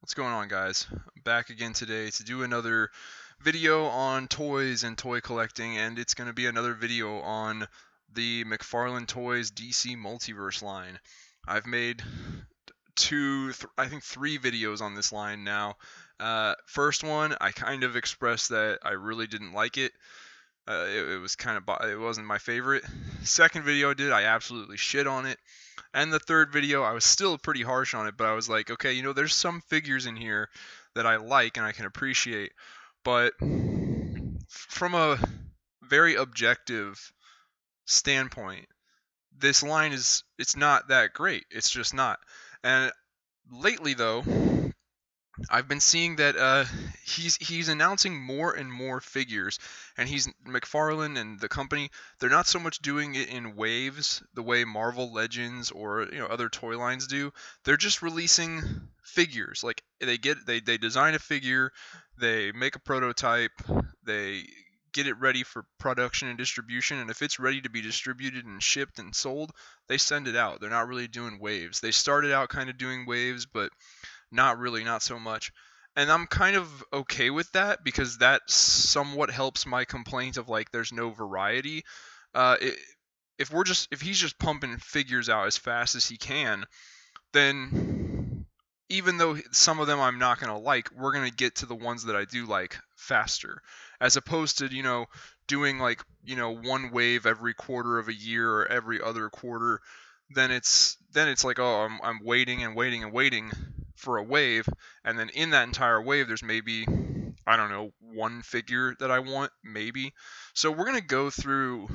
What's going on, guys? I'm back again today to do another video on toys and toy collecting, and it's going to be another video on the McFarlane Toys DC Multiverse line. I've made I think three videos on this line now. First one, I kind of expressed that I really didn't like it. It was it wasn't my favorite. Second video I did, I absolutely shit on it. And the third video, I was still pretty harsh on it, but I was like, okay, there's some figures in here that I like and I can appreciate, but from a very objective standpoint, this line it's not that great. It's just not. And lately though, I've been seeing that he's announcing more and more figures, and he's McFarlane and the company. They're not so much doing it in waves the way Marvel Legends or other toy lines do. They're just releasing figures. Like they design a figure, they make a prototype, they get it ready for production and distribution, and if it's ready to be distributed and shipped and sold, they send it out. They're not really doing waves. They started out kind of doing waves, but not really, not so much. And I'm kind of okay with that because that somewhat helps my complaint of like there's no variety. Uh, it, if he's just pumping figures out as fast as he can, then even though some of them I'm not gonna like, we're gonna get to the ones that I do like faster, as opposed to doing like one wave every quarter of a year or every other quarter. Then it's like, oh, I'm waiting and waiting and waiting for a wave, and then in that entire wave there's maybe, I don't know, one figure that I want, maybe. So we're gonna go through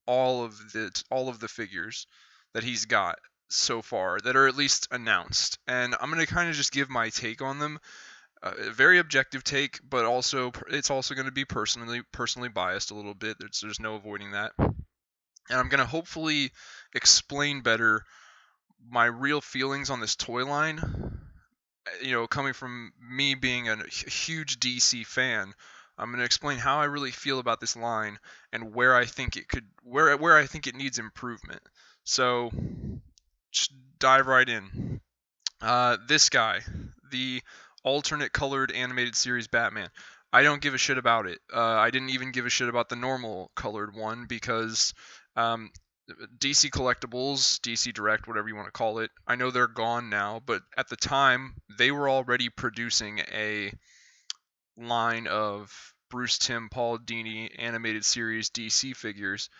all of the figures that he's got so far that are at least announced, and I'm gonna kind of just give my take on them. A very objective take, but also it's also going to be personally biased a little bit. There's no avoiding that, and I'm going to hopefully explain better my real feelings on this toy line. Coming from me being a huge DC fan, I'm going to explain how I really feel about this line and where I think it needs improvement. So, just dive right in. This guy, the alternate colored animated series Batman. I don't give a shit about it. I didn't even give a shit about the normal colored one because um, DC Collectibles, DC Direct, whatever you want to call it, I know they're gone now, but at the time they were already producing a line of Bruce Timm, Paul Dini animated series DC figures,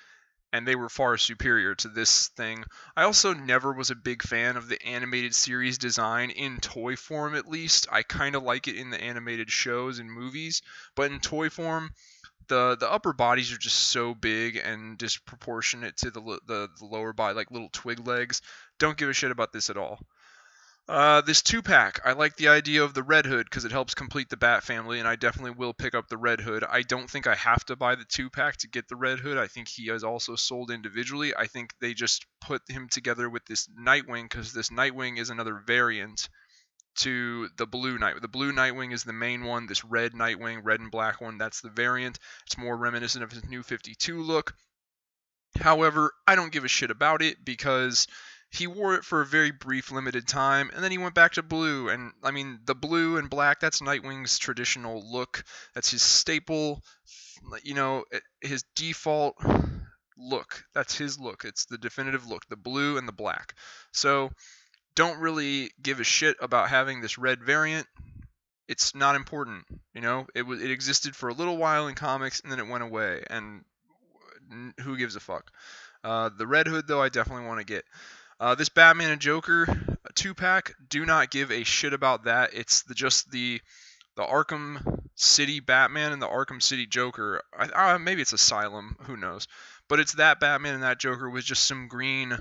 and they were far superior to this thing. I also never was a big fan of the animated series design in toy form, at least. I kind of like it in the animated shows and movies, but in toy form, the upper bodies are just so big and disproportionate to the lower body, like little twig legs. Don't give a shit about this at all. This two pack, I like the idea of the Red Hood because it helps complete the Bat family, and I definitely will pick up the Red Hood. I don't think I have to buy the two pack to get the Red Hood. I think he is also sold individually. I think they just put him together with this Nightwing because this Nightwing is another variant to the blue Nightwing. The blue Nightwing is the main one. This red Nightwing, red and black one, that's the variant. It's more reminiscent of his new 52 look. However, I don't give a shit about it because he wore it for a very brief, limited time, and then he went back to blue. And I mean, the blue and black, that's Nightwing's traditional look. That's his staple, his default look. That's his look. It's the definitive look, the blue and the black. So, don't really give a shit about having this red variant. It's not important. It existed for a little while in comics and then it went away, and who gives a fuck? The Red Hood, though, I definitely want to get. This Batman and Joker two pack, do not give a shit about that. It's just the Arkham City Batman and the Arkham City Joker. Maybe it's Asylum, who knows? But it's that Batman and that Joker with just some green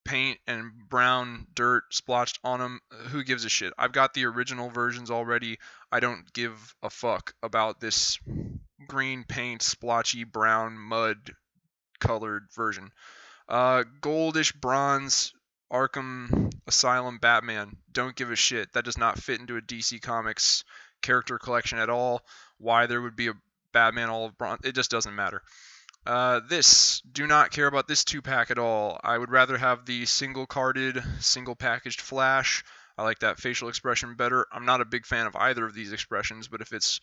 paint and brown dirt splotched on them. Who gives a shit? I've got the original versions already. I don't give a fuck about this green paint, splotchy brown mud colored version. Goldish bronze Arkham Asylum Batman. Don't give a shit. That does not fit into a DC Comics character collection at all. Why there would be a Batman all of bronze, it just doesn't matter. Do not care about this two pack at all. I would rather have the single carded, single packaged Flash. I like that facial expression better. I'm not a big fan of either of these expressions, but if it's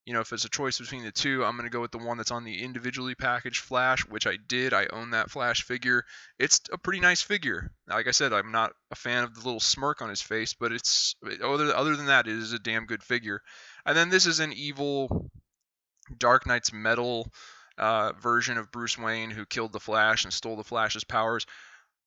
a choice between the two, I'm going to go with the one that's on the individually packaged Flash, which I did. I own that Flash figure. It's a pretty nice figure. Like I said, I'm not a fan of the little smirk on his face, but other than that, it is a damn good figure. And then this is an evil Dark Knight's Metal version of Bruce Wayne who killed the Flash and stole the Flash's powers.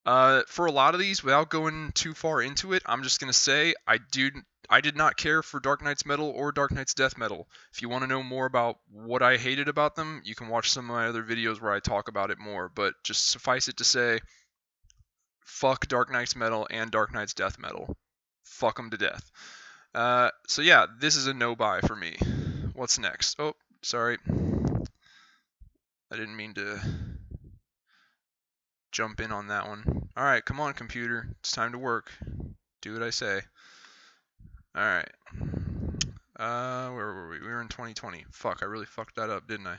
For a lot of these, without going too far into it, I'm just gonna say I did not care for Dark Knight's Metal or Dark Knight's Death Metal. If you want to know more about what I hated about them, you can watch some of my other videos where I talk about it more. But just suffice it to say, fuck Dark Knight's Metal and Dark Knight's Death Metal. Fuck them to death. So yeah, this is a no buy for me. What's next? Oh, sorry. I didn't mean to jump in on that one. Alright, come on, computer. It's time to work. Do what I say. Alright. Where were we? We were in 2020. Fuck, I really fucked that up, didn't I?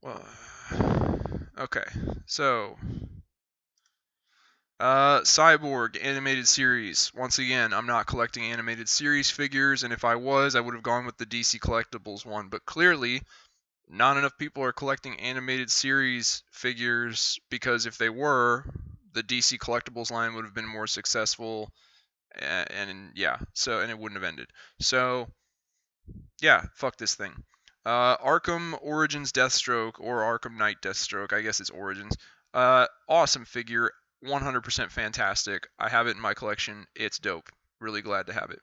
Well, okay. So, Cyborg animated series. Once again, I'm not collecting animated series figures, and if I was, I would have gone with the DC Collectibles one, but clearly not enough people are collecting animated series figures, because if they were, the DC Collectibles line would have been more successful, and yeah, so, and it wouldn't have ended. So yeah, fuck this thing. Arkham Origins Deathstroke, or Arkham Knight Deathstroke, I guess it's Origins. Awesome figure, 100% fantastic. I have it in my collection. It's dope. Really glad to have it.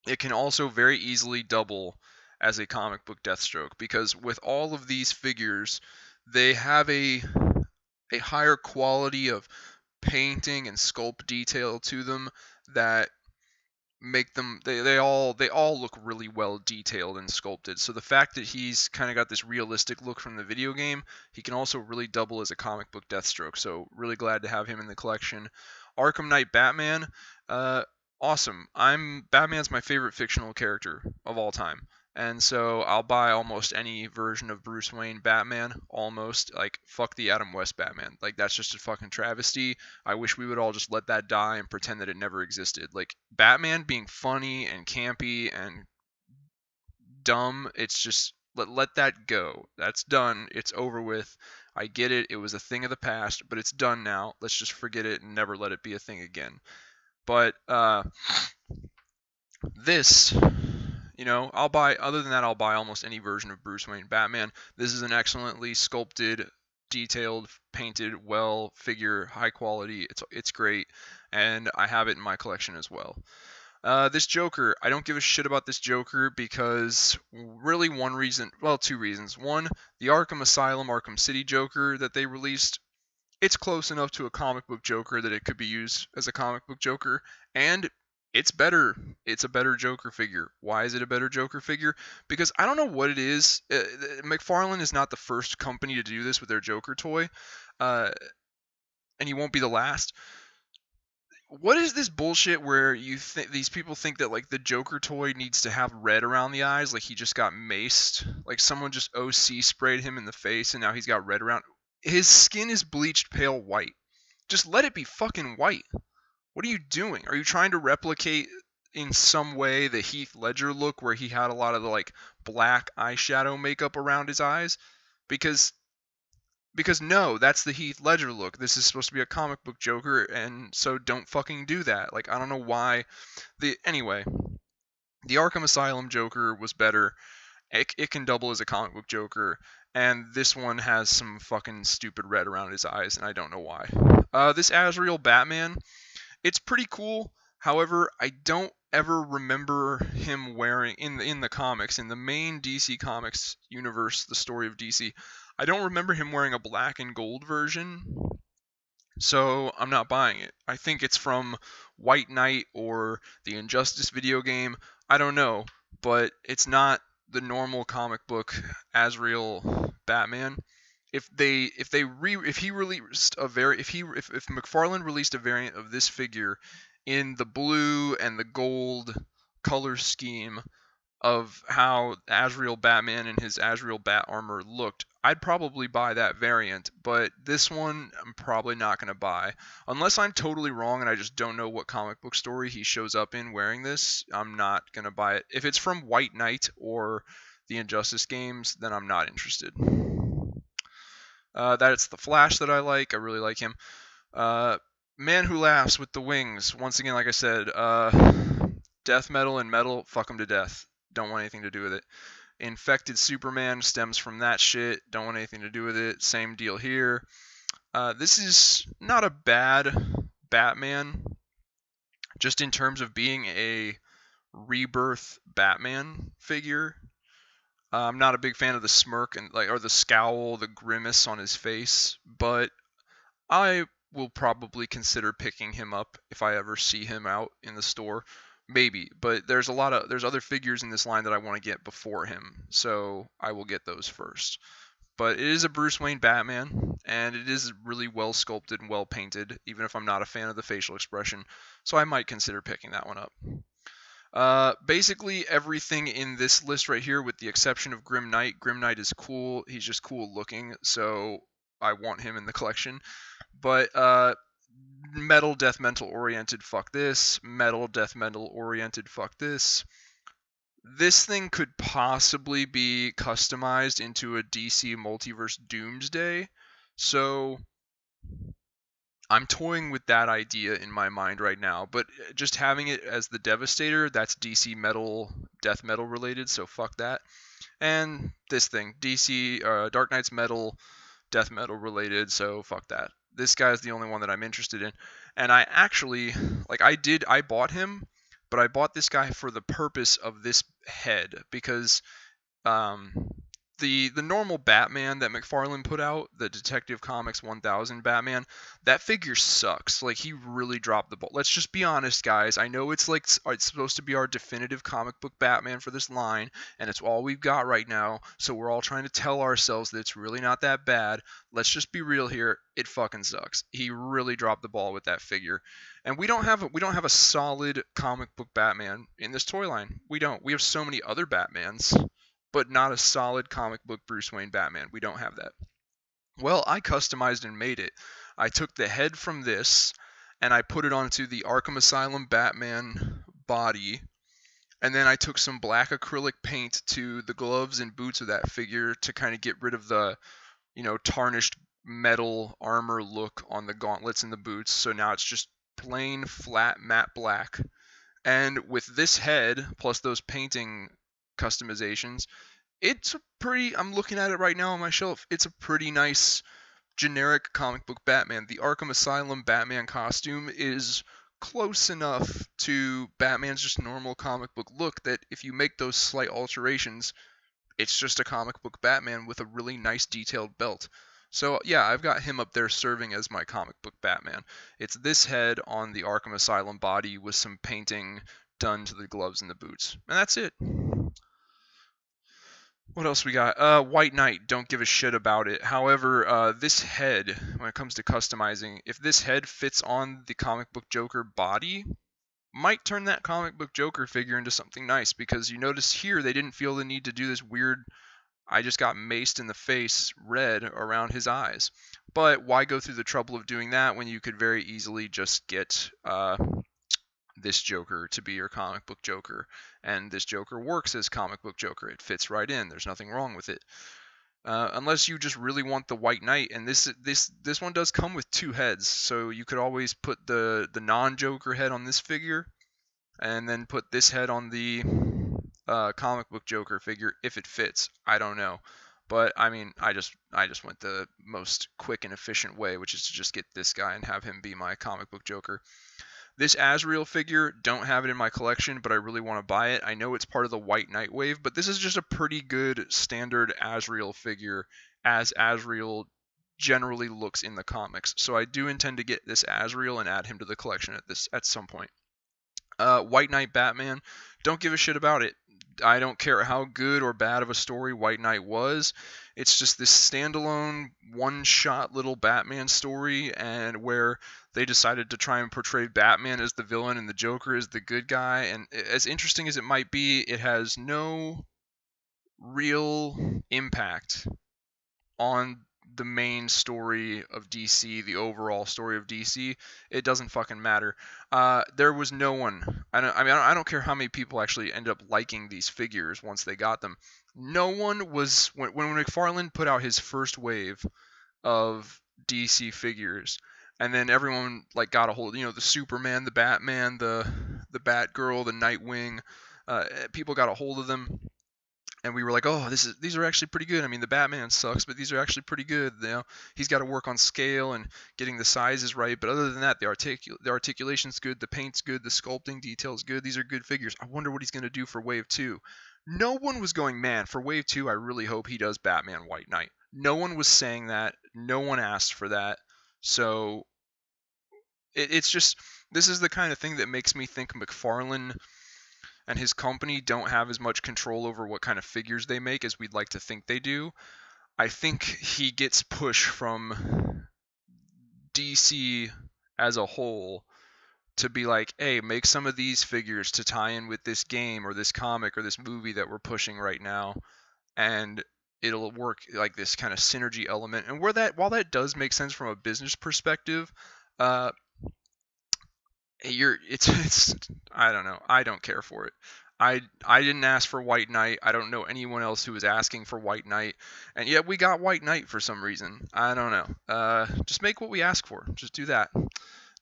It can also very easily double as a comic book Deathstroke, because with all of these figures, they have a higher quality of painting and sculpt detail to them that make them they all look really well detailed and sculpted. So the fact that he's kind of got this realistic look from the video game, he can also really double as a comic book Deathstroke. So really glad to have him in the collection. Arkham Knight Batman, awesome. Batman's my favorite fictional character of all time. And so I'll buy almost any version of Bruce Wayne Batman, almost. Like, fuck the Adam West Batman. Like, that's just a fucking travesty. I wish we would all just let that die and pretend that it never existed. Like, Batman being funny and campy and dumb, it's just, let that go. That's done. It's over with. I get it. It was a thing of the past, but it's done now. Let's just forget it and never let it be a thing again. But, this... other than that, I'll buy almost any version of Bruce Wayne Batman. This is an excellently sculpted, detailed, painted, well figure, high quality. It's great, and I have it in my collection as well. This Joker, I don't give a shit about this Joker because really two reasons. One, the Arkham Asylum, Arkham City Joker that they released, it's close enough to a comic book Joker that it could be used as a comic book Joker, and it's better. It's a better Joker figure. Why is it a better Joker figure? Because I don't know what it is. McFarlane is not the first company to do this with their Joker toy, and he won't be the last. What is this bullshit where these people think that like the Joker toy needs to have red around the eyes, like he just got maced, like someone just OC sprayed him in the face and now he's got red around? His skin is bleached pale white. Just let it be fucking white. What are you doing? Are you trying to replicate in some way the Heath Ledger look where he had a lot of the like black eyeshadow makeup around his eyes? Because no, that's the Heath Ledger look. This is supposed to be a comic book Joker, and so don't fucking do that. Like, I don't know why. Anyway, the Arkham Asylum Joker was better. It can double as a comic book Joker, and this one has some fucking stupid red around his eyes, and I don't know why. This Azrael Batman, it's pretty cool. However, I don't ever remember him wearing in the comics, in the main DC Comics universe, the story of DC. I don't remember him wearing a black and gold version, so I'm not buying it. I think it's from White Knight or the Injustice video game. I don't know, but it's not the normal comic book Azrael Batman. If McFarlane released a variant of this figure in the blue and the gold color scheme of how Azrael Batman and his Azrael Bat armor looked, I'd probably buy that variant, but this one I'm probably not going to buy. Unless I'm totally wrong and I just don't know what comic book story he shows up in wearing this, I'm not going to buy it. If it's from White Knight or the Injustice games, then I'm not interested. That's the Flash that I like. I really like him. Man Who Laughs with the Wings. Once again, like I said, death metal and metal, fuck him to death. Don't want anything to do with it. Infected Superman stems from that shit. Don't want anything to do with it. Same deal here. This is not a bad Batman, just in terms of being a rebirth Batman figure. I'm not a big fan of the smirk and or the scowl, the grimace on his face, but I will probably consider picking him up if I ever see him out in the store. Maybe, but there's other figures in this line that I want to get before him, so I will get those first. But it is a Bruce Wayne Batman, and it is really well sculpted and well painted, even if I'm not a fan of the facial expression, so I might consider picking that one up. Basically everything in this list right here, with the exception of Grim Knight. Grim Knight is cool. He's just cool looking, so I want him in the collection. But metal death metal oriented, fuck this. Metal death metal oriented, fuck this. This thing could possibly be customized into a DC Multiverse Doomsday, so I'm toying with that idea in my mind right now. But just having it as the Devastator, that's DC metal, death metal related, so fuck that. And this thing, DC Dark Knight's metal, death metal related, so fuck that. This guy's the only one that I'm interested in. And I actually, I bought him, but I bought this guy for the purpose of this head, because the normal Batman that McFarlane put out, the Detective Comics 1000 Batman, that figure sucks. Like, he really dropped the ball. Let's just be honest, guys. I know it's supposed to be our definitive comic book Batman for this line, and it's all we've got right now, so we're all trying to tell ourselves that it's really not that bad. Let's just be real here. It fucking sucks. He really dropped the ball with that figure. And we don't have a solid comic book Batman in this toy line. We don't. We have so many other Batmans, but not a solid comic book Bruce Wayne Batman. We don't have that. Well, I customized and made it. I took the head from this, and I put it onto the Arkham Asylum Batman body, and then I took some black acrylic paint to the gloves and boots of that figure to kind of get rid of the, tarnished metal armor look on the gauntlets and the boots. So now it's just plain, flat, matte black. And with this head, plus those painting customizations, I'm looking at it right now on my shelf. It's a pretty nice generic comic book Batman. The Arkham Asylum Batman costume is close enough to Batman's just normal comic book look that if you make those slight alterations, it's just a comic book Batman with a really nice detailed belt. So yeah, I've got him up there serving as my comic book Batman. It's this head on the Arkham Asylum body with some painting done to the gloves and the boots. And that's it. What else we got? White Knight, don't give a shit about it. However, this head, when it comes to customizing, if this head fits on the comic book Joker body, might turn that comic book Joker figure into something nice, because you notice here they didn't feel the need to do this weird, I just got maced in the face red around his eyes. But why go through the trouble of doing that when you could very easily just get this Joker to be your comic book Joker? And this Joker works as comic book Joker. It fits right in. There's nothing wrong with it. Unless you just really want the White Knight, and this one does come with two heads, so you could always put the non-Joker head on this figure, and then put this head on the comic book Joker figure if it fits. I don't know, but I mean, I just went the most quick and efficient way, which is to just get this guy and have him be my comic book Joker. This Azrael figure, don't have it in my collection, but I really want to buy it. I know it's part of the White Knight wave, but this is just a pretty good standard Azrael figure, as Azrael generally looks in the comics. So I do intend to get this Azrael and add him to the collection at some point. White Knight Batman, don't give a shit about it. I don't care how good or bad of a story White Knight was. It's just this standalone, one-shot little Batman story, and where they decided to try and portray Batman as the villain and the Joker as the good guy. And as interesting as it might be, it has no real impact on the main story of DC, the overall story of DC, it doesn't fucking matter. There was no one. I don't care how many people actually end up liking these figures once they got them. No one was when McFarlane put out his first wave of DC figures, and then everyone like got a hold. The Superman, the Batman, the Batgirl, the Nightwing. People got a hold of them, and we were like, oh, these are actually pretty good. I mean, the Batman sucks, but these are actually pretty good. He's got to work on scale and getting the sizes right, but other than that, the articulation's good, the paint's good, the sculpting detail's good. These are good figures. I wonder what he's gonna do for Wave 2. No one was going, man, for Wave 2, I really hope he does Batman White Knight. No one was saying that. No one asked for that. So it's just, this is the kind of thing that makes me think McFarlane and his company don't have as much control over what kind of figures they make as we'd like to think they do. I think he gets push from DC as a whole to be like, hey, make some of these figures to tie in with this game or this comic or this movie that we're pushing right now, and it'll work like this kind of synergy element. And while that does make sense from a business perspective, it's I don't know. I don't care for it. I didn't ask for White Knight. I don't know anyone else who was asking for White Knight, and yet we got White Knight for some reason. I don't know. Just make what we ask for. Just do that.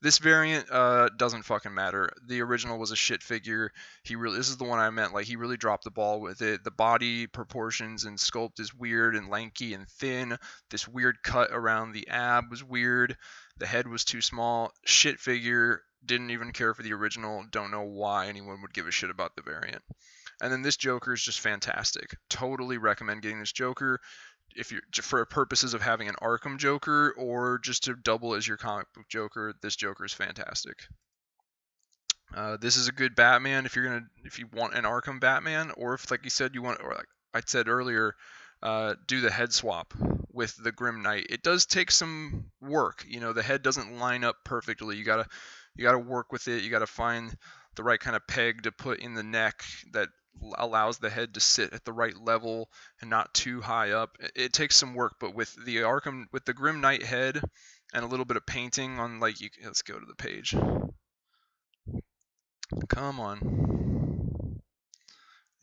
This variant doesn't fucking matter. The original was a shit figure. This is the one I meant. Like, he really dropped the ball with it. The body proportions and sculpt is weird and lanky and thin. This weird cut around the ab was weird. The head was too small. Shit figure. Didn't even care for the original. Don't know why anyone would give a shit about the variant. And then this Joker is just fantastic. Totally recommend getting this Joker if you're for purposes of having an Arkham Joker or just to double as your comic book Joker. This Joker is fantastic. This is a good Batman if you want an Arkham Batman, or if, like you said, you want, or like I said earlier, do the head swap with the Grim Knight. It does take some work. The head doesn't line up perfectly. You gotta work with it. You gotta find the right kind of peg to put in the neck that allows the head to sit at the right level and not too high up. It takes some work, but with the Grim Knight head and a little bit of painting on, like, let's go to the page. Come on.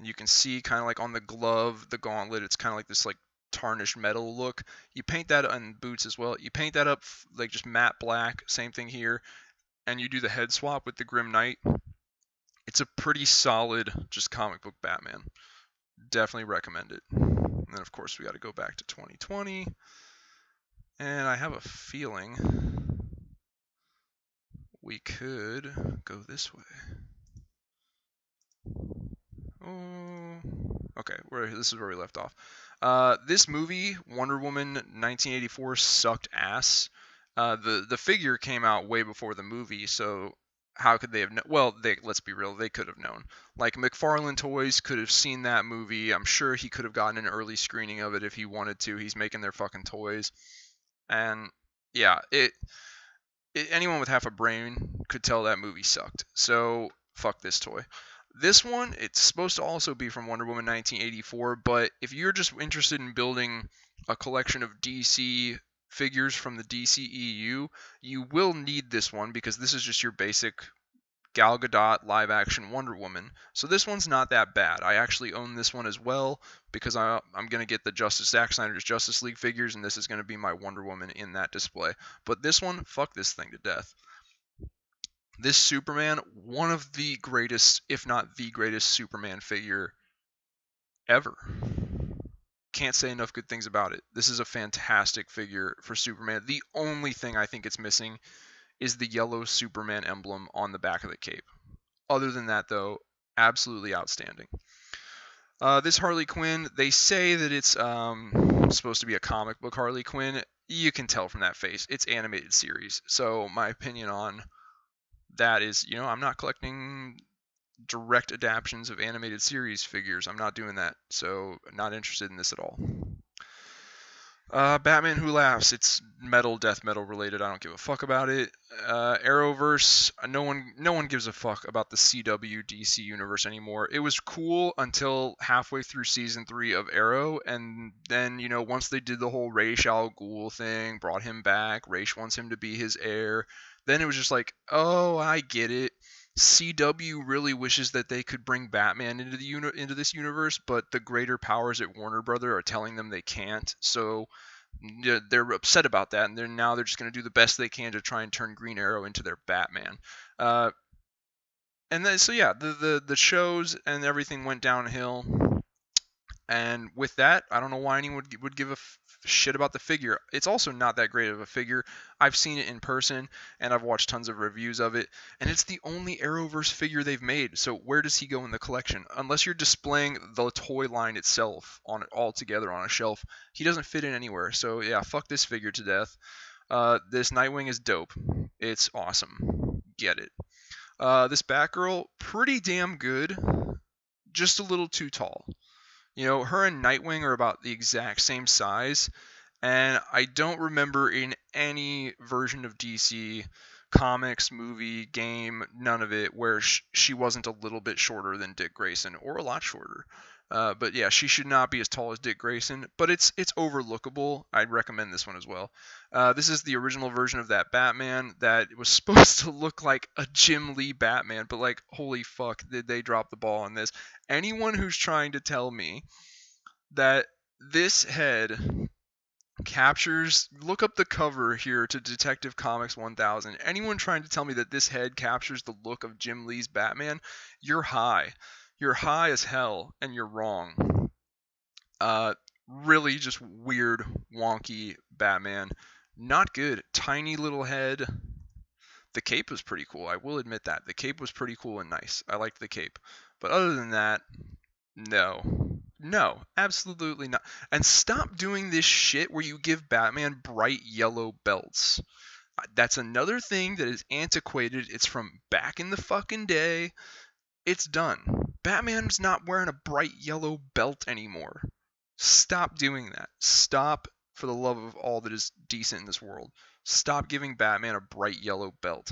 You can see kind of like on the glove, the gauntlet, it's kind of like this like tarnished metal look. You paint that on boots as well. You paint that up like just matte black, same thing here, and you do the head swap with the Grim Knight. It's a pretty solid just comic book Batman. Definitely recommend it. And then of course we got to go back to 2020, and I have a feeling we could go this way. Oh, okay. This is where we left off. This movie, Wonder Woman 1984, sucked ass. The figure came out way before the movie, so how could they have known? Well, let's be real, they could have known. Like, McFarlane Toys could have seen that movie. I'm sure he could have gotten an early screening of it if he wanted to. He's making their fucking toys. And yeah, anyone with half a brain could tell that movie sucked. So fuck this toy. This one, it's supposed to also be from Wonder Woman 1984, but if you're just interested in building a collection of DC figures from the DCEU, you will need this one, because this is just your basic Gal Gadot live action Wonder Woman. So this one's not that bad. I actually own this one as well, because I'm going to get the Zack Snyder's Justice League figures, and this is going to be my Wonder Woman in that display. But this one, fuck this thing to death. This Superman, one of the greatest, if not the greatest Superman figure ever. Can't say enough good things about it. This is a fantastic figure for Superman. The only thing I think it's missing is the yellow Superman emblem on the back of the cape. Other than that, though, absolutely outstanding. This Harley Quinn, they say that it's supposed to be a comic book Harley Quinn. You can tell from that face. It's animated series. So my opinion on that is, I'm not collecting direct adaptions of animated series figures. I'm not doing that, so not interested in this at all. Batman Who Laughs. It's metal, death metal related. I don't give a fuck about it. Arrowverse. No one gives a fuck about the CW DC universe anymore. It was cool until halfway through season 3 of Arrow, and then once they did the whole Ra's al Ghul thing, brought him back. Ra's wants him to be his heir. Then it was just like, oh, I get it. CW really wishes that they could bring Batman into this universe, but the greater powers at Warner Brother are telling them they can't. So they're upset about that, and they're just going to do the best they can to try and turn Green Arrow into their Batman. And then so yeah, the shows and everything went downhill. And with that, I don't know why anyone would give a shit about the figure. It's also not that great of a figure. I've seen it in person, and I've watched tons of reviews of it, and it's the only Arrowverse figure they've made. So where does he go in the collection? Unless you're displaying the toy line itself on it all together on a shelf, he doesn't fit in anywhere. So yeah, fuck this figure to death. This Nightwing is dope. It's awesome. Get it. This Batgirl, pretty damn good. Just a little too tall. Her and Nightwing are about the exact same size, and I don't remember in any version of DC, comics, movie, game, none of it, where she wasn't a little bit shorter than Dick Grayson, or a lot shorter. But yeah, she should not be as tall as Dick Grayson, but it's overlookable. I'd recommend this one as well. This is the original version of that Batman that was supposed to look like a Jim Lee Batman, but like, holy fuck, did they drop the ball on this? Anyone who's trying to tell me that this head captures, look up the cover here to Detective Comics 1000. Anyone trying to tell me that this head captures the look of Jim Lee's Batman, you're high. You're high as hell, and you're wrong. Really just weird, wonky Batman. Not good. Tiny little head. The cape was pretty cool. I will admit that. The cape was pretty cool and nice. I liked the cape. But other than that, no. No, absolutely not. And stop doing this shit where you give Batman bright yellow belts. That's another thing that is antiquated. It's from back in the fucking day. It's done. Batman's not wearing a bright yellow belt anymore. Stop doing that. Stop, for the love of all that is decent in this world. Stop giving Batman a bright yellow belt.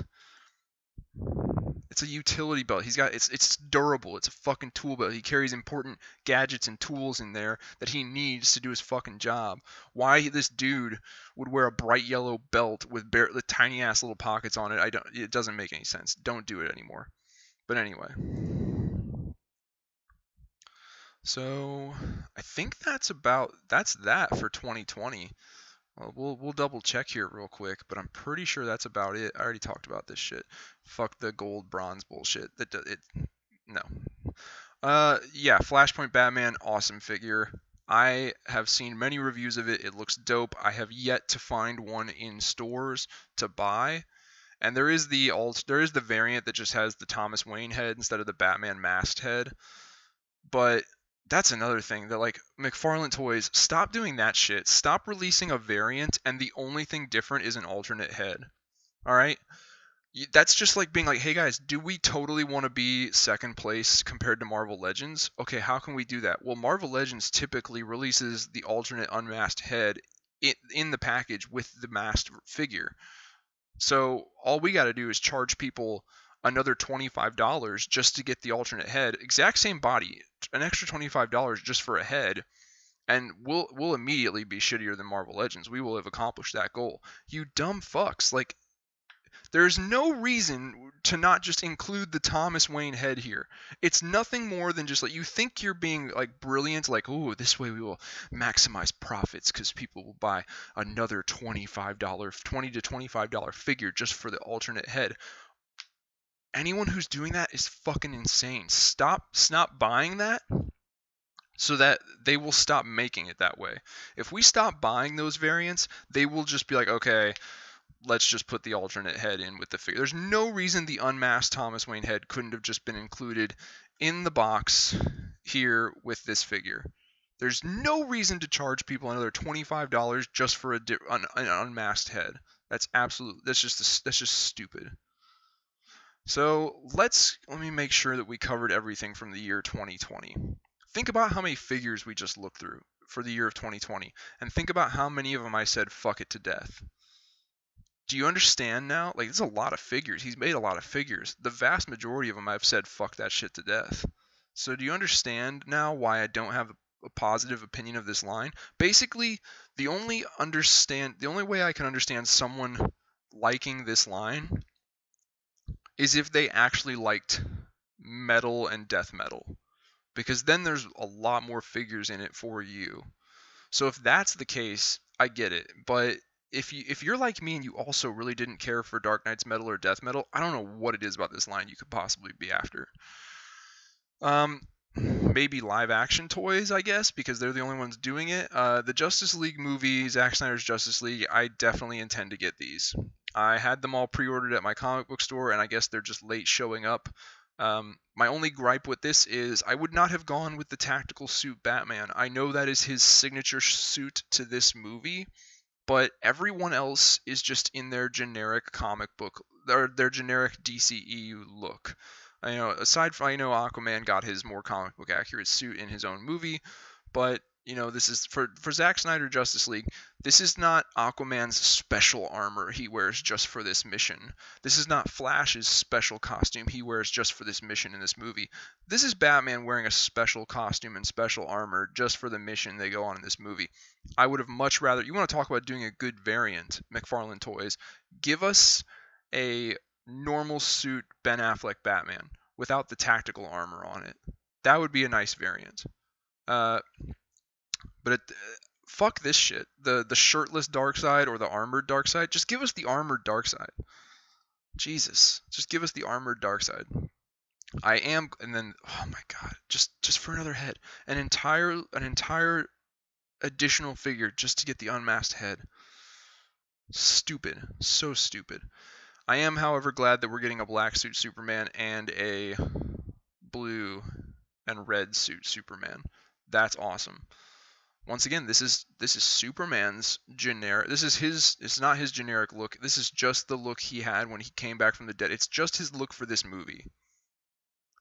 It's a utility belt. It's durable. It's a fucking tool belt. He carries important gadgets and tools in there that he needs to do his fucking job. Why this dude would wear a bright yellow belt with the tiny ass little pockets on it, it doesn't make any sense. Don't do it anymore. But anyway. So I think that's that for 2020. Well, we'll double check here real quick, but I'm pretty sure that's about it. I already talked about this shit. Fuck the gold bronze bullshit. No. Yeah, Flashpoint Batman, awesome figure. I have seen many reviews of it. It looks dope. I have yet to find one in stores to buy. And there is the variant that just has the Thomas Wayne head instead of the Batman masked head. But that's another thing that, like, McFarlane Toys, stop doing that shit. Stop releasing a variant and the only thing different is an alternate head. All right? That's just like being like, hey guys, do we totally want to be second place compared to Marvel Legends? Okay, how can we do that? Well, Marvel Legends typically releases the alternate unmasked head in the package with the masked figure. So all we got to do is charge people another $25 just to get the alternate head, exact same body, an extra $25 just for a head, and we'll immediately be shittier than Marvel Legends. We will have accomplished that goal. You dumb fucks. Like, there's no reason to not just include the Thomas Wayne head here. It's nothing more than just like, you think you're being like brilliant, like, oh, this way we will maximize profits because people will buy another $20 to $25 figure just for the alternate head. Anyone who's doing that is fucking insane. Stop buying that so that they will stop making it that way. If we stop buying those variants, they will just be like, okay, let's just put the alternate head in with the figure. There's no reason the unmasked Thomas Wayne head couldn't have just been included in the box here with this figure. There's no reason to charge people another $25 just for an unmasked head. That's just stupid. So let me make sure that we covered everything from the year 2020. Think about how many figures we just looked through. for the year of 2020, and think about how many of them I said fuck it to death. Do you understand now? Like, there's a lot of figures. He's made a lot of figures. The vast majority of them I've said fuck that shit to death. So do you understand now why I don't have a positive opinion of this line? Basically, the only way I can understand someone liking this line is if they actually liked metal and death metal, because then there's a lot more figures in it for you. So if that's the case, I get it. But if you're like me and you also really didn't care for Dark Knight's metal or death metal, I don't know what it is about this line you could possibly be after. Maybe live action toys, I guess, because they're the only ones doing it. The Justice League movie, Zack Snyder's Justice League, I definitely intend to get these. I had them all pre-ordered at my comic book store, and I guess they're just late showing up. My only gripe with this is I would not have gone with the tactical suit Batman. I know that is his signature suit to this movie, but everyone else is just in their generic comic book, or their generic DCEU look. Aside from, I know Aquaman got his more comic book accurate suit in his own movie, but this is for Zack Snyder Justice League. This is not Aquaman's special armor he wears just for this mission. This is not Flash's special costume he wears just for this mission in this movie. This is Batman wearing a special costume and special armor just for the mission they go on in this movie. I would have much rather, you want to talk about doing a good variant, McFarlane Toys, give us a normal suit Ben Affleck Batman without the tactical armor on it. That would be a nice variant. But fuck this shit. The shirtless Darkseid or the armored Darkseid. Just give us the armored Darkseid. Jesus, just give us the armored Darkseid. And then oh my god, just for another head, an entire additional figure just to get the unmasked head. Stupid, so stupid. I am, however, glad that we're getting a black suit Superman and a blue and red suit Superman. That's awesome. Once again, this is Superman's generic. It's not his generic look. This is just the look he had when he came back from the dead. It's just his look for this movie.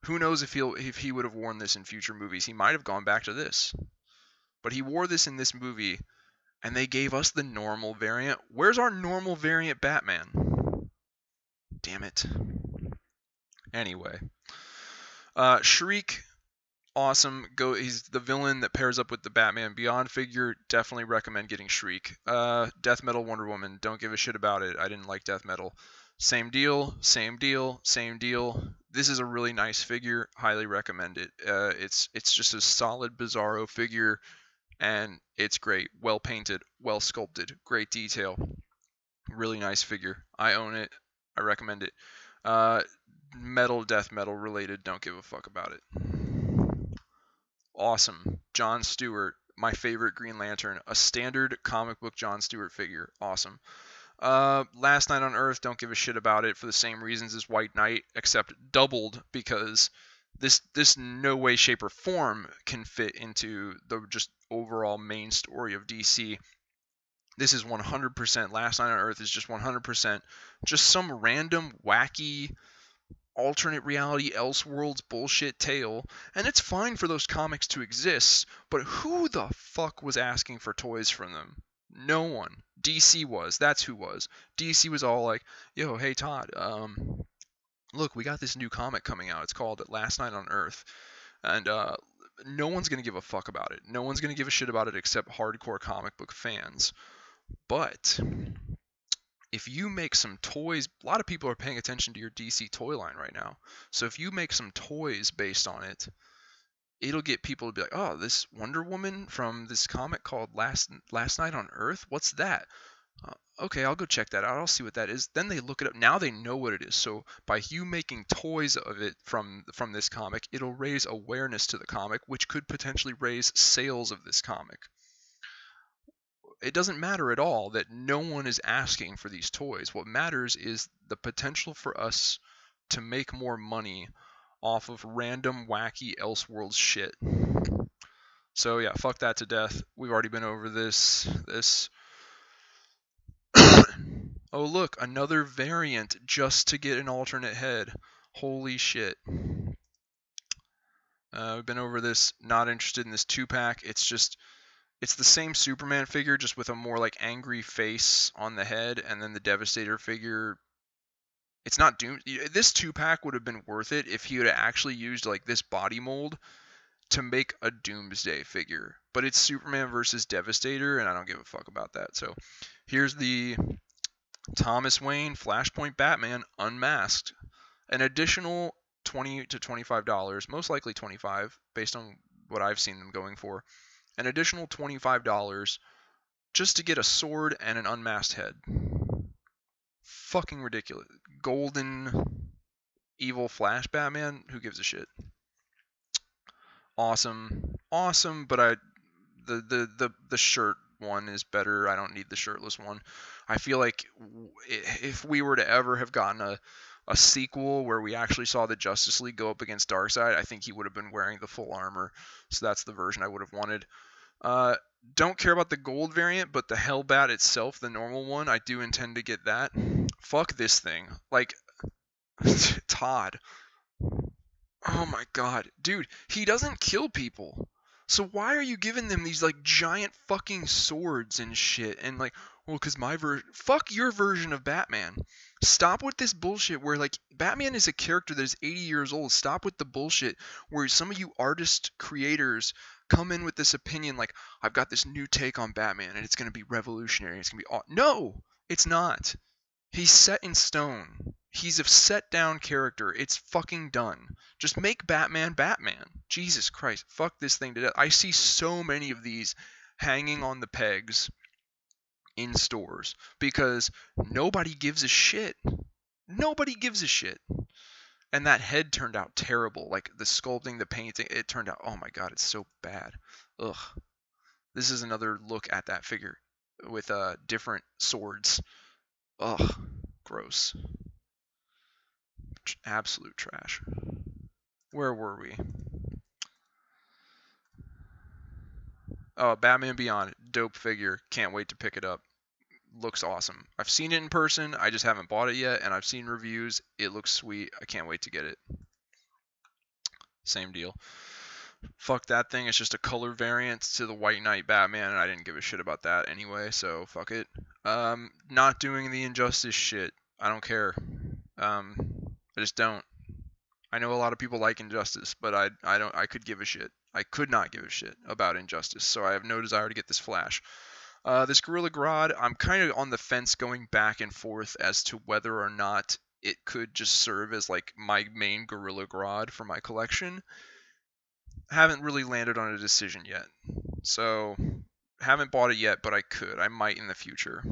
Who knows if he would have worn this in future movies? He might have gone back to this. But he wore this in this movie, and they gave us the normal variant. Where's our normal variant Batman? Damn it. Anyway. Shriek, awesome. He's the villain that pairs up with the Batman Beyond figure. Definitely recommend getting Shriek. Death Metal Wonder Woman, don't give a shit about it. I didn't like Death Metal. Same deal. This is a really nice figure. Highly recommend it. It's just a solid Bizarro figure, and it's great. Well painted, well sculpted, great detail. Really nice figure. I own it. I recommend it. Death metal related, don't give a fuck about it. Awesome. John Stewart, my favorite Green Lantern. A standard comic book John Stewart figure. Awesome. Last Night on Earth, don't give a shit about it for the same reasons as White Knight, except doubled, because this no way, shape, or form can fit into the just overall main story of DC. This is 100%. Last Night on Earth is just 100%. Just some random, wacky, alternate reality, Elseworlds bullshit tale. And it's fine for those comics to exist, but who the fuck was asking for toys from them? No one. DC was. That's who was. DC was all like, yo, hey Todd, look, we got this new comic coming out. It's called Last Night on Earth. And no one's going to give a fuck about it. No one's going to give a shit about it except hardcore comic book fans. But if you make some toys, a lot of people are paying attention to your DC toy line right now. So if you make some toys based on it, it'll get people to be like, oh, this Wonder Woman from this comic called Last Night on Earth? What's that? Okay, I'll go check that out. I'll see what that is. Then they look it up. Now they know what it is. So by you making toys of it from this comic, it'll raise awareness to the comic, which could potentially raise sales of this comic. It doesn't matter at all that no one is asking for these toys. What matters is the potential for us to make more money off of random, wacky, Elseworlds shit. So yeah, fuck that to death. We've already been over this. Oh look, another variant just to get an alternate head. Holy shit. We've been over this. Not interested in this 2-pack. It's just It's the same Superman figure, just with a more like angry face on the head, and then the Devastator figure. It's not Doom. This 2-pack would have been worth it if he would have actually used like this body mold to make a Doomsday figure. But it's Superman versus Devastator, and I don't give a fuck about that. So here's the Thomas Wayne Flashpoint Batman unmasked. An additional $20 to $25, most likely $25, based on what I've seen them going for. An additional $25 just to get a sword and an unmasked head. Fucking ridiculous. Golden evil Flash Batman, who gives a shit? Awesome, but the shirt one is better. I don't need the shirtless one. I feel like if we were to ever have gotten a sequel where we actually saw the Justice League go up against Darkseid, I think he would have been wearing the full armor. So that's the version I would have wanted. Don't care about the gold variant, but the Hellbat itself, the normal one, I do intend to get that. Fuck this thing. Like, Todd. Oh my god. Dude, he doesn't kill people. So why are you giving them these like giant fucking swords and shit? And like, well, cause my fuck your version of Batman. Stop with this bullshit where like Batman is a character that is 80 years old. Stop with the bullshit where some of you artist creators come in with this opinion like, I've got this new take on Batman and it's gonna be revolutionary. It's gonna be no, it's not. He's set in stone. He's a set down character. It's fucking done. Just make Batman Batman. Jesus Christ. Fuck this thing to death. I see so many of these hanging on the pegs in stores because nobody gives a shit. Nobody gives a shit. And that head turned out terrible. Like the sculpting, the painting, it turned out, oh my god, it's so bad. Ugh. This is another look at that figure with different swords. Ugh. Gross. Absolute trash. Where were we? Oh, Batman Beyond. Dope figure. Can't wait to pick it up. Looks awesome. I've seen it in person. I just haven't bought it yet, and I've seen reviews. It looks sweet. I can't wait to get it. Same deal. Fuck that thing. It's just a color variant to the White Knight Batman, and I didn't give a shit about that anyway, so fuck it. Not doing the Injustice shit. I don't care. I just don't. I know a lot of people like Injustice, but I could give a shit. I could not give a shit about Injustice, so I have no desire to get this Flash. This Gorilla Grodd, I'm kind of on the fence going back and forth as to whether or not it could just serve as like my main Gorilla Grodd for my collection. Haven't really landed on a decision yet. So, haven't bought it yet, but I could. I might in the future.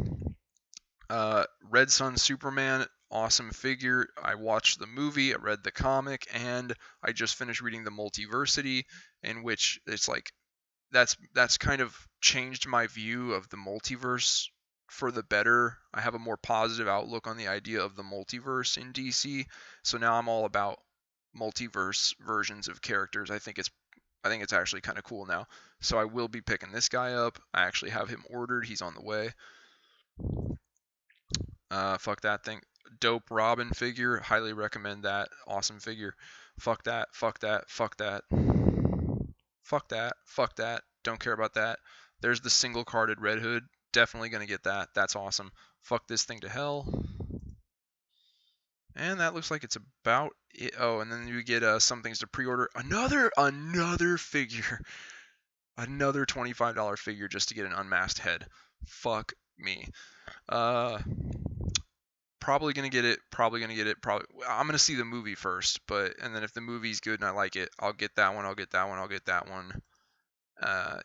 Red Sun Superman, awesome figure. I watched the movie, I read the comic, and I just finished reading the Multiversity, in which it's like that's kind of changed my view of the multiverse for the better. I have a more positive outlook on the idea of the multiverse in DC. So now I'm all about multiverse versions of characters. I think it's actually kind of cool now. So I will be picking this guy up. I actually have him ordered. He's on the way. Fuck that thing. Dope Robin figure. Highly recommend that. Awesome figure. Fuck that. Fuck that. Fuck that. Fuck that. Fuck that. Don't care about that. There's the single carded Red Hood. Definitely gonna get that. That's awesome. Fuck this thing to hell. And that looks like it's about it. Oh, and then you get some things to pre-order. Another figure. Another $25 figure just to get an unmasked head. Fuck me. Probably gonna get it. Probably I'm gonna see the movie first, and then if the movie's good and I like it, I'll get that one. I'll get that one.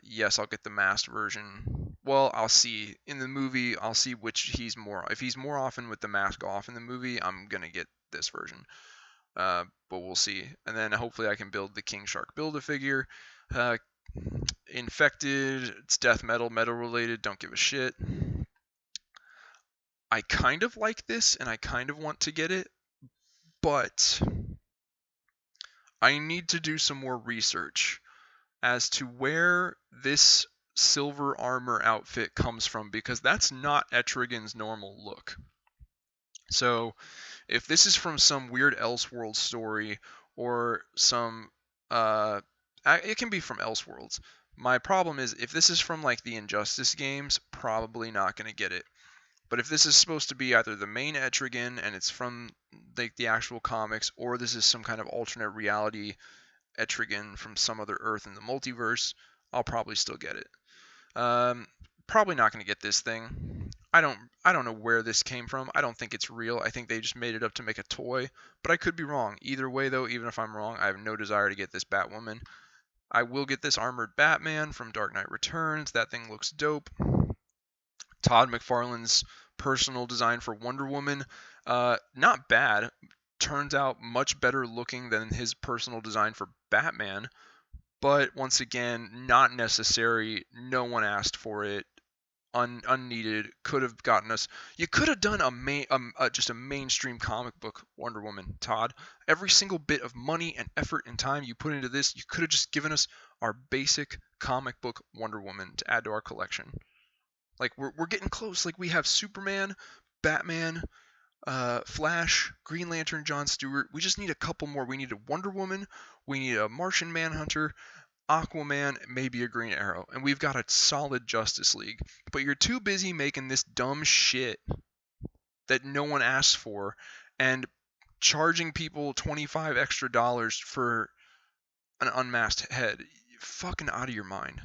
Yes, I'll get the masked version. Well, I'll see in the movie. I'll see which he's more. If he's more often with the mask off in the movie, I'm gonna get this version. But we'll see. And then hopefully I can build the King Shark Build-A-Figure. Infected. It's death metal related. Don't give a shit. I kind of like this, and I kind of want to get it, but I need to do some more research as to where this silver armor outfit comes from, because that's not Etrigan's normal look. So if this is from some weird Elseworlds story or some it can be from Elseworlds, My problem is if this is from like the Injustice games, probably not going to get it. But if this is supposed to be either the main Etrigan and it's from like the actual comics, or this is some kind of alternate reality Etrigan from some other Earth in the multiverse, I'll probably still get it. Probably not going to get this thing. I don't know where this came from. I don't think it's real. I think they just made it up to make a toy, but I could be wrong. Either way though, even if I'm wrong, I have no desire to get this Batwoman. I will get this armored Batman from Dark Knight Returns. That thing looks dope. Todd McFarlane's personal design for Wonder Woman, not bad. Turns out much better looking than his personal design for Batman, but once again, not necessary. No one asked for it. Unneeded. Could have gotten us. You could have done just a mainstream comic book Wonder Woman, Todd. Every single bit of money and effort and time you put into this, you could have just given us our basic comic book Wonder Woman to add to our collection. Like we're getting close. Like we have Superman, Batman, Flash, Green Lantern, John Stewart. We just need a couple more. We need a Wonder Woman. We need a Martian Manhunter, Aquaman, maybe a Green Arrow, and we've got a solid Justice League. But you're too busy making this dumb shit that no one asked for, and charging people $25 extra for an unmasked head. You're fucking out of your mind.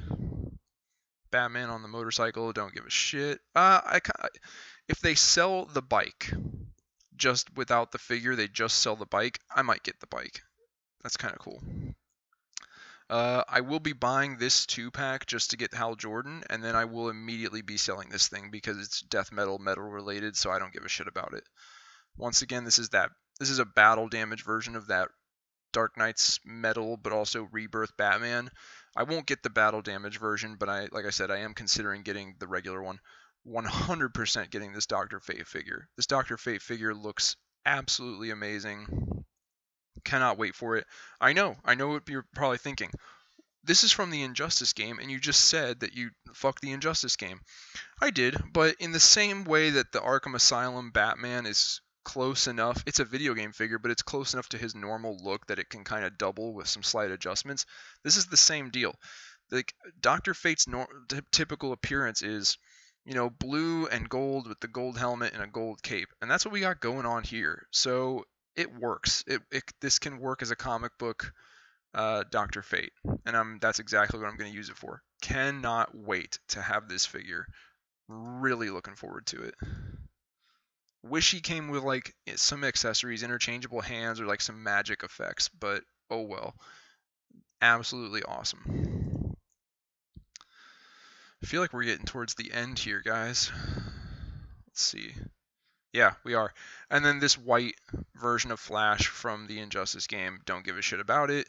Batman on the motorcycle, don't give a shit. If they sell the bike just without the figure, they just sell the bike, I might get the bike. That's kind of cool. I will be buying this 2-pack just to get Hal Jordan, and then I will immediately be selling this thing because it's death metal related, so I don't give a shit about it. Once again, this is a battle damage version of that Dark Knight's metal, but also Rebirth Batman. I won't get the battle damage version, but like I said, I am considering getting the regular one. 100% getting this Dr. Fate figure. This Dr. Fate figure looks absolutely amazing. Cannot wait for it. I know what you're probably thinking. This is from the Injustice game, and you just said that you fuck the Injustice game. I did, but in the same way that the Arkham Asylum Batman is close enough, it's a video game figure, but it's close enough to his normal look that it can kind of double with some slight adjustments. This is the same deal. Like Dr. Fate's typical appearance is, blue and gold with the gold helmet and a gold cape, and that's what we got going on here. So it works. This can work as a comic book Dr. Fate, and that's exactly what I'm going to use it for. Cannot wait to have this figure. Really looking forward to it. Wish he came with like some accessories, interchangeable hands, or like some magic effects, but oh well. Absolutely awesome. I feel like we're getting towards the end here, guys. Let's see. Yeah, we are. And then this white version of Flash from the Injustice game, don't give a shit about it.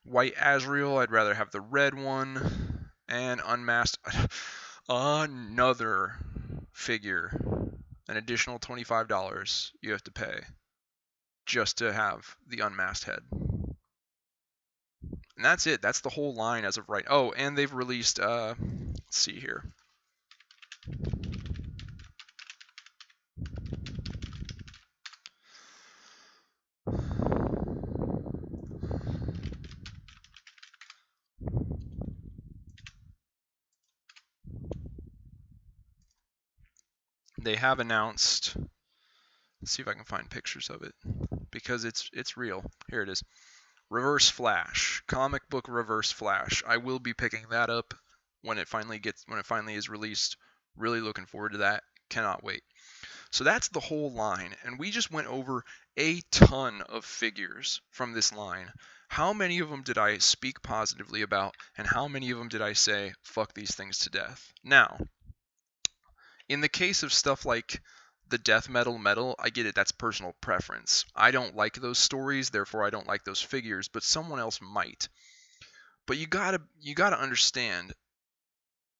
White Azrael, I'd rather have the red one. And unmasked, another figure. An additional $25 you have to pay just to have the unmasked head. And that's it. That's the whole line as of right. Oh, and they've released, let's see here. They have announced, let's see if I can find pictures of it, because it's real. Here it is. Reverse Flash, comic book Reverse Flash. I will be picking that up when it finally is released. Really looking forward to that. Cannot wait. So that's the whole line, and we just went over a ton of figures from this line. How many of them did I speak positively about, and how many of them did I say, fuck these things to death? Now, in the case of stuff like the death metal, I get it, that's personal preference. I don't like those stories, therefore I don't like those figures, but someone else might. But you gotta understand,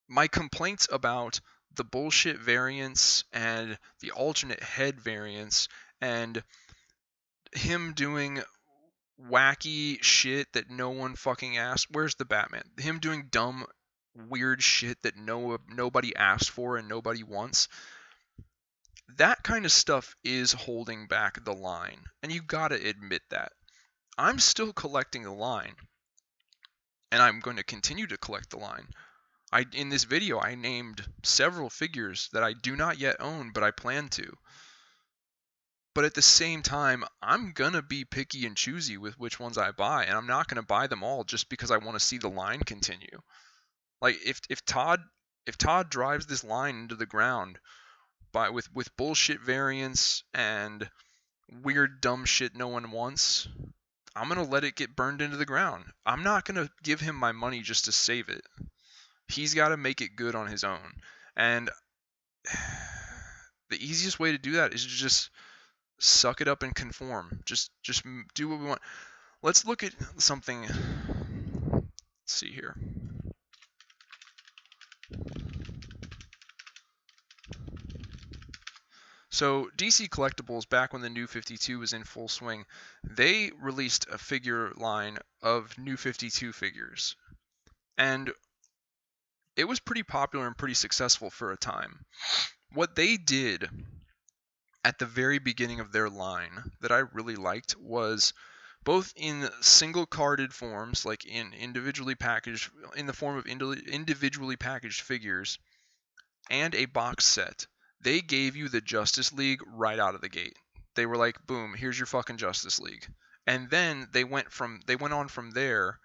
my complaints about the bullshit variants and the alternate head variants and him doing wacky shit that no one fucking asked. Where's the Batman? Him doing dumb, weird shit that nobody asked for and nobody wants. That kind of stuff is holding back the line, and you gotta admit that. I'm still collecting the line. and I'm going to continue to collect the line. In this video, I named several figures that I do not yet own, but I plan to. But at the same time, I'm going to be picky and choosy with which ones I buy, and I'm not going to buy them all just because I want to see the line continue. Like if Todd drives this line into the ground with bullshit variants and weird dumb shit no one wants, I'm going to let it get burned into the ground. I'm not going to give him my money just to save it. He's got to make it good on his own. And the easiest way to do that is to just suck it up and conform. Just do what we want. Let's look at something. Let's see here. So DC Collectibles, back when the New 52 was in full swing, they released a figure line of New 52 figures. And it was pretty popular and pretty successful for a time. What they did at the very beginning of their line that I really liked was both in single carded forms, like in individually packaged, in the form of individually packaged figures, and a box set. They gave you the Justice League right out of the gate. They were like, boom, here's your fucking Justice League. And then they went on from there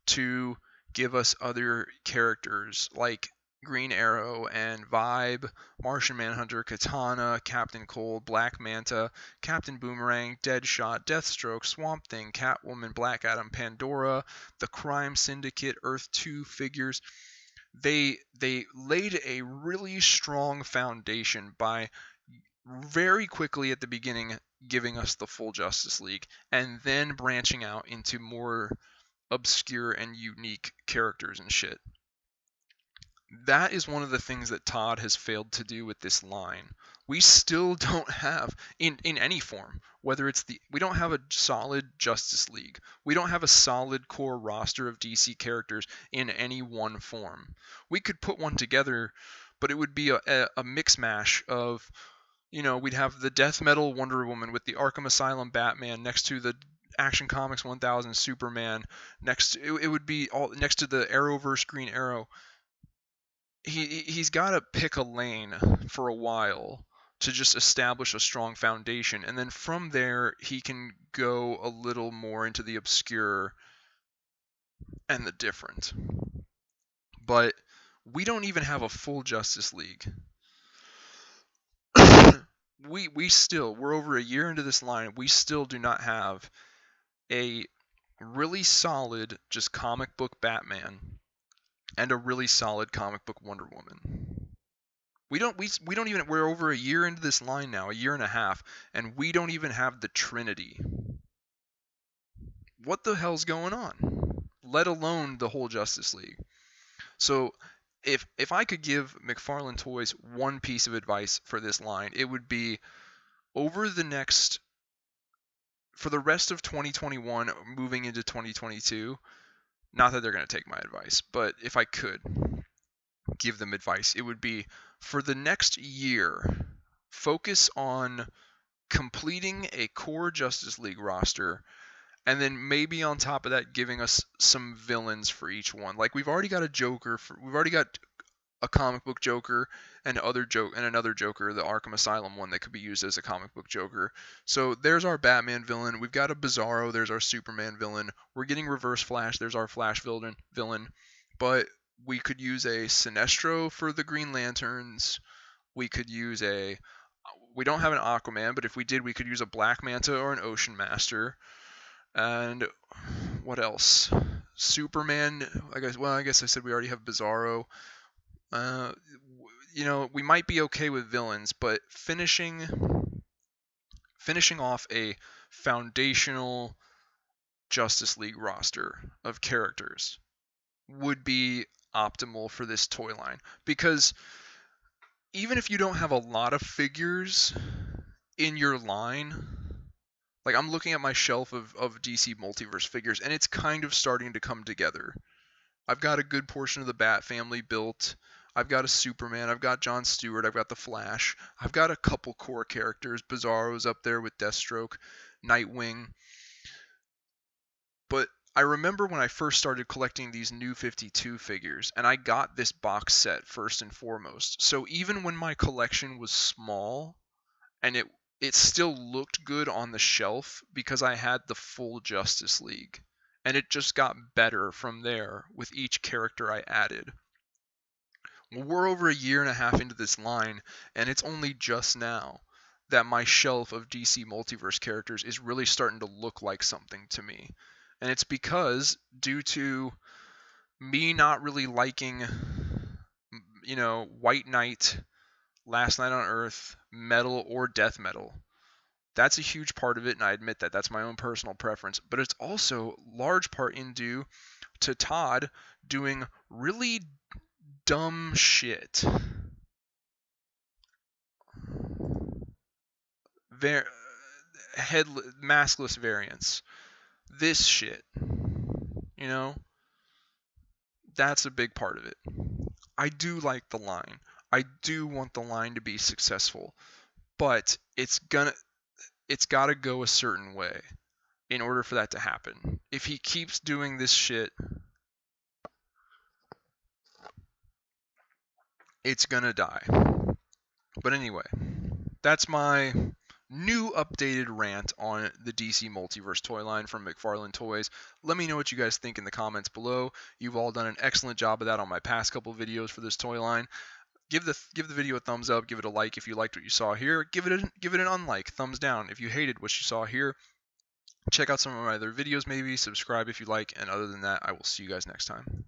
to give us other characters like Green Arrow and Vibe, Martian Manhunter, Katana, Captain Cold, Black Manta, Captain Boomerang, Deadshot, Deathstroke, Swamp Thing, Catwoman, Black Adam, Pandora, the Crime Syndicate, Earth 2 figures. They laid a really strong foundation by very quickly at the beginning giving us the full Justice League and then branching out into more obscure and unique characters and shit. That is one of the things that Todd has failed to do with this line. We still don't have, in any form, whether it's we don't have a solid Justice League. We don't have a solid core roster of DC characters in any one form. We could put one together, but it would be a mix mash of, we'd have the Death Metal Wonder Woman with the Arkham Asylum Batman next to the Action Comics 1000 Superman, it would be all next to the Arrowverse Green Arrow. He's got to pick a lane for a while to just establish a strong foundation, and then from there he can go a little more into the obscure and the different. But we don't even have a full Justice League. We're over a year into this line, we still do not have a really solid just comic book Batman and a really solid comic book Wonder Woman. We're over a year into this line now, a year and a half, and we don't even have the Trinity. What the hell's going on? Let alone the whole Justice League. So if I could give McFarlane Toys one piece of advice for this line, it would be for the rest of 2021 moving into 2022, not that they're going to take my advice, but if I could give them advice, it would be for the next year, focus on completing a core Justice League roster, and then maybe on top of that, giving us some villains for each one. Like we've already got we've already got a comic book Joker and another Joker, the Arkham Asylum one that could be used as a comic book Joker. So there's our Batman villain. We've got a Bizarro. There's our Superman villain. We're getting Reverse Flash. There's our Flash villain. But we could use a Sinestro for the Green Lanterns. We could use we don't have an Aquaman, but if we did, we could use a Black Manta or an Ocean Master. And what else? Superman. I guess I said we already have Bizarro. We might be okay with villains, but finishing off a foundational Justice League roster of characters would be optimal for this toy line. Because even if you don't have a lot of figures in your line, like I'm looking at my shelf of DC Multiverse figures, and it's kind of starting to come together. I've got a good portion of the Bat family built. I've got a Superman, I've got John Stewart, I've got the Flash, I've got a couple core characters, Bizarro's up there with Deathstroke, Nightwing. But I remember when I first started collecting these new 52 figures, and I got this box set first and foremost. So even when my collection was small, and it still looked good on the shelf because I had the full Justice League, and it just got better from there with each character I added. Well, we're over a year and a half into this line, and it's only just now that my shelf of DC Multiverse characters is really starting to look like something to me. And it's because, due to me not really liking, White Knight, Last Night on Earth, Metal, or Death Metal. That's a huge part of it, and I admit that. That's my own personal preference. But it's also large part in due to Todd doing really dumb shit. Maskless variants. This shit. You know? That's a big part of it. I do like the line. I do want the line to be successful. But it's got to go a certain way in order for that to happen. If he keeps doing this shit, it's gonna die. But anyway, that's my new updated rant on the DC Multiverse toy line from McFarlane Toys. Let me know what you guys think in the comments below. You've all done an excellent job of that on my past couple videos for this toy line. Give the video a thumbs up, give it a like if you liked what you saw here. Give it an unlike, thumbs down if you hated what you saw here. Check out some of my other videos maybe, subscribe if you like, and other than that, I will see you guys next time.